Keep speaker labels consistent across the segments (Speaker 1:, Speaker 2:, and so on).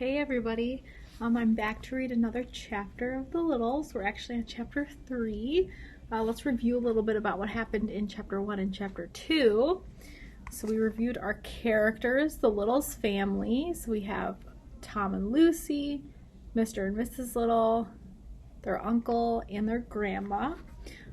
Speaker 1: Hey everybody, I'm back to read another chapter of The Littles. We're actually on chapter 3. Let's review a little bit about what happened in chapter 1 and chapter 2. So we reviewed our characters, the Littles family. So we have Tom and Lucy, Mr. and Mrs. Little, their uncle, and their grandma.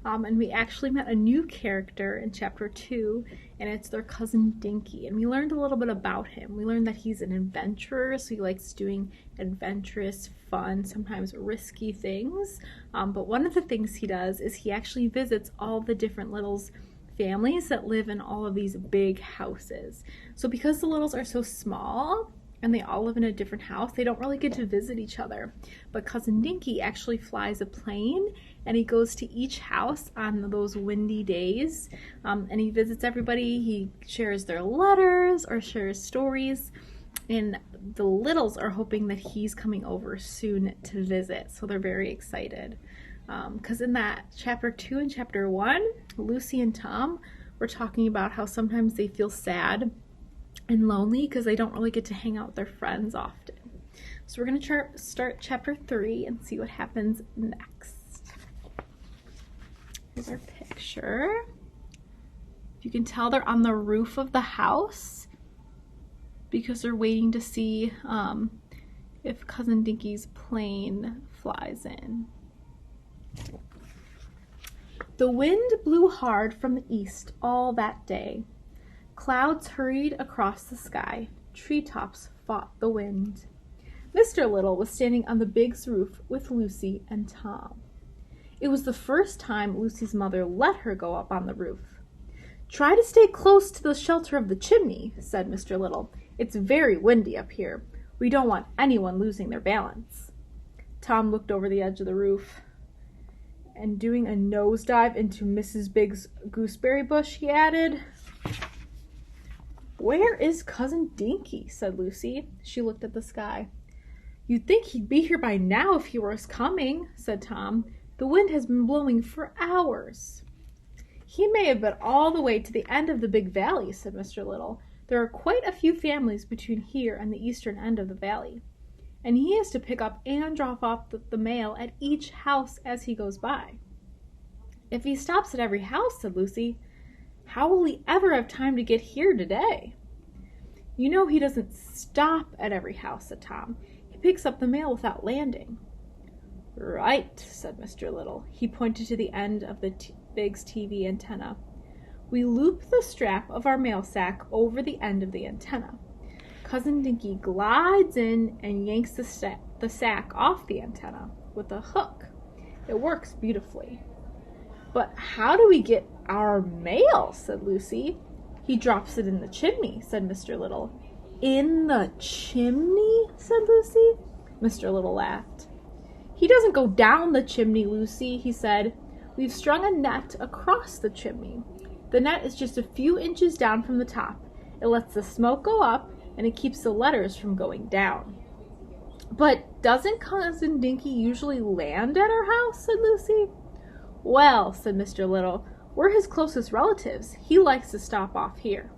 Speaker 1: And we actually met a new character in chapter 2, and it's their cousin Dinky. And we learned a little bit about him. We learned that he's an adventurer, so he likes doing adventurous, fun, sometimes risky things. But one of the things he does is he actually visits all the different Littles families that live in all of these big houses. So because the Littles are so small, and they all live in a different house, they don't really get to visit each other. But Cousin Dinky actually flies a plane, and he goes to each house on those windy days, and he visits everybody. He shares their letters or shares stories, and the Littles are hoping that he's coming over soon to visit, so they're very excited. Because in that chapter 2 and chapter 1, Lucy and Tom were talking about how sometimes they feel sad and lonely because they don't really get to hang out with their friends often. So we're going to start chapter 3 and see what happens next. Here's our picture. You can tell they're on the roof of the house because they're waiting to see if Cousin Dinky's plane flies in. The wind blew hard from the east all that day. Clouds hurried across the sky. Treetops fought the wind. Mr. Little was standing on the Big's roof with Lucy and Tom. It was the first time Lucy's mother let her go up on the roof. "Try to stay close to the shelter of the chimney," said Mr. Little. "It's very windy up here. We don't want anyone losing their balance." Tom looked over the edge of the roof, and doing a nosedive into Mrs. Big's gooseberry bush, he added, "Where is Cousin Dinky?" said Lucy. She looked at the sky. "You'd think he'd be here by now if he was coming," said Tom. "The wind has been blowing for hours." "He may have been all the way to the end of the big valley," said Mr. Little. "There are quite a few families between here and the eastern end of the valley, and he has to pick up and drop off the mail at each house as he goes by." "If he stops at every house," said Lucy, "how will he ever have time to get here today?" "You know he doesn't stop at every house," said Tom. "He picks up the mail without landing." "Right," said Mr. Little. He pointed to the end of the Big's TV antenna. "We loop the strap of our mail sack over the end of the antenna. Cousin Dinky glides in and yanks the sack off the antenna with a hook. It works beautifully." "But how do we get our mail?" said Lucy. "He drops it in the chimney," said Mr. Little. "In the chimney?" said Lucy. Mr. Little laughed. "He doesn't go down the chimney, Lucy," he said. "We've strung a net across the chimney. The net is just a few inches down from the top. It lets the smoke go up, and it keeps the letters from going down." "But doesn't Cousin Dinky usually land at our house?" said Lucy. "Well," said Mr. Little, "we're his closest relatives. He likes to stop off here."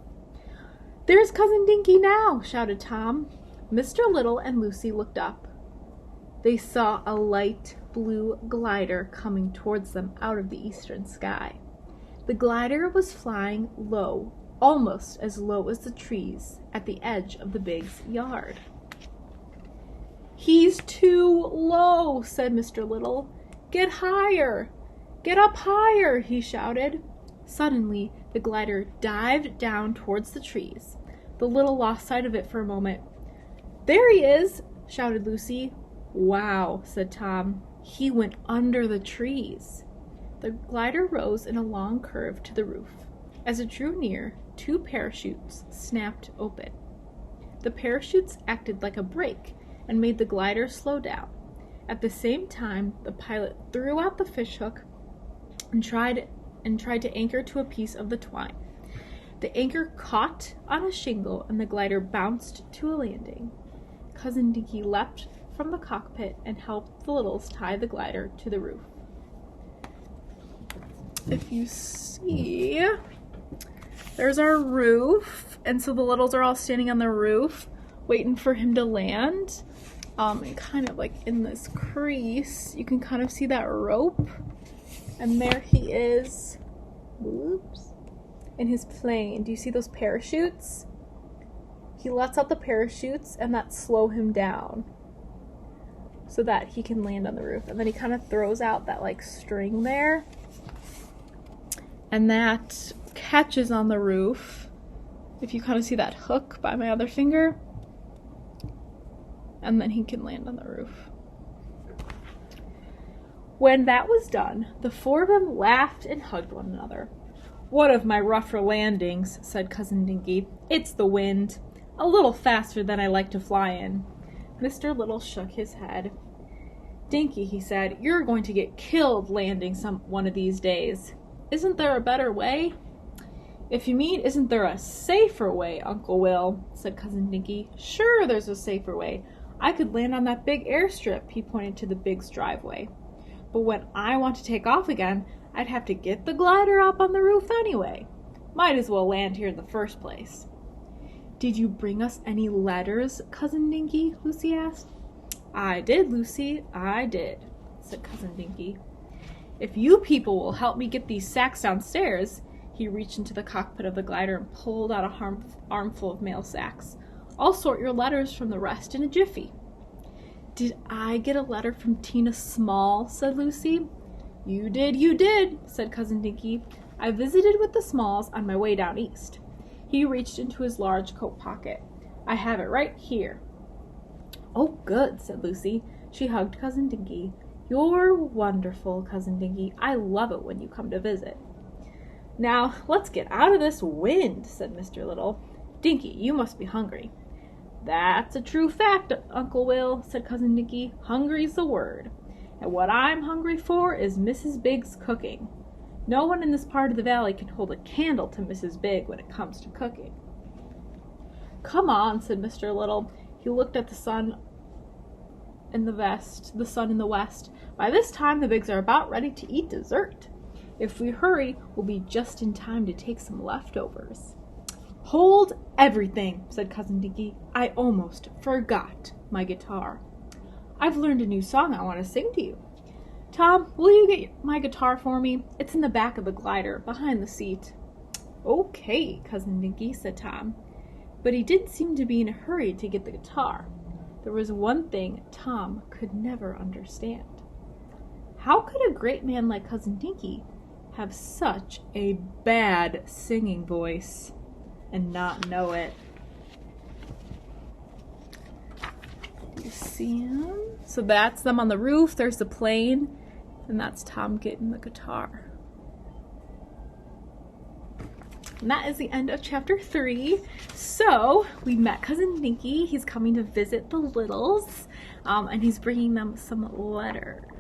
Speaker 1: "There's Cousin Dinky now!" shouted Tom. Mr. Little and Lucy looked up. They saw a light blue glider coming towards them out of the eastern sky. The glider was flying low, almost as low as the trees at the edge of the Big's yard. "He's too low," said Mr. Little. "Get higher! Get up higher!" he shouted. Suddenly, the glider dived down towards the trees. The Little lost sight of it for a moment. "There he is!" shouted Lucy. "Wow," said Tom. "He went under the trees." The glider rose in a long curve to the roof. As it drew near, 2 parachutes snapped open. The parachutes acted like a brake and made the glider slow down. At the same time, the pilot threw out the fishhook and tried to anchor to a piece of the twine. The anchor caught on a shingle and the glider bounced to a landing. Cousin Dinky leapt from the cockpit and helped the Littles tie the glider to the roof. If you see, there's our roof, and so the Littles are all standing on the roof waiting for him to land. And kind of like in this crease, you can kind of see that rope. And there he is. Whoops. In his plane. Do you see those parachutes? He lets out the parachutes and that slow him down so that he can land on the roof. And then he kind of throws out that like string there. And that catches on the roof. If you kind of see that hook by my other finger. And then he can land on the roof. When that was done, the four of them laughed and hugged one another. "One of my rougher landings," said Cousin Dinky. "It's the wind. A little faster than I like to fly in." Mr. Little shook his head. "Dinky," he said, "you're going to get killed landing one of these days. Isn't there a better way?" "If you mean, isn't there a safer way, Uncle Will?" said Cousin Dinky. "Sure, there's a safer way. I could land on that big airstrip," he pointed to the big driveway. "But when I want to take off again, I'd have to get the glider up on the roof anyway. Might as well land here in the first place." "Did you bring us any letters, Cousin Dinky?" Lucy asked. "I did, Lucy, I did," said Cousin Dinky. "If you people will help me get these sacks downstairs," he reached into the cockpit of the glider and pulled out a armful of mail sacks. "I'll sort your letters from the rest in a jiffy." "Did I get a letter from Tina Small?" said Lucy. You did," said Cousin Dinky. "I visited with the Smalls on my way down east." He reached into his large coat pocket. "I have it right here." "Oh, good," said Lucy. She hugged Cousin Dinky. "You're wonderful, Cousin Dinky. I love it when you come to visit." "Now, let's get out of this wind," said Mr. Little. "Dinky, you must be hungry." "That's a true fact, Uncle Will," said Cousin Dinky. "Hungry's the word. And what I'm hungry for is Mrs. Big's cooking. No one in this part of the valley can hold a candle to Mrs. Big when it comes to cooking." "Come on," said Mr. Little. He looked at the sun in the west. "By this time the Bigs are about ready to eat dessert. If we hurry, we'll be just in time to take some leftovers." "Hold everything," said Cousin Dinky. "I almost forgot my guitar. I've learned a new song I want to sing to you. Tom, will you get my guitar for me? It's in the back of the glider, behind the seat." "Okay, Cousin Dinky," said Tom. But he didn't seem to be in a hurry to get the guitar. There was one thing Tom could never understand. How could a great man like Cousin Dinky have such a bad singing voice and not know it? Do you see him? So that's them on the roof, there's the plane, and that's Tom getting the guitar. And that is the end of chapter 3. So we met Cousin Dinky. He's coming to visit the Littles, and he's bringing them some letters.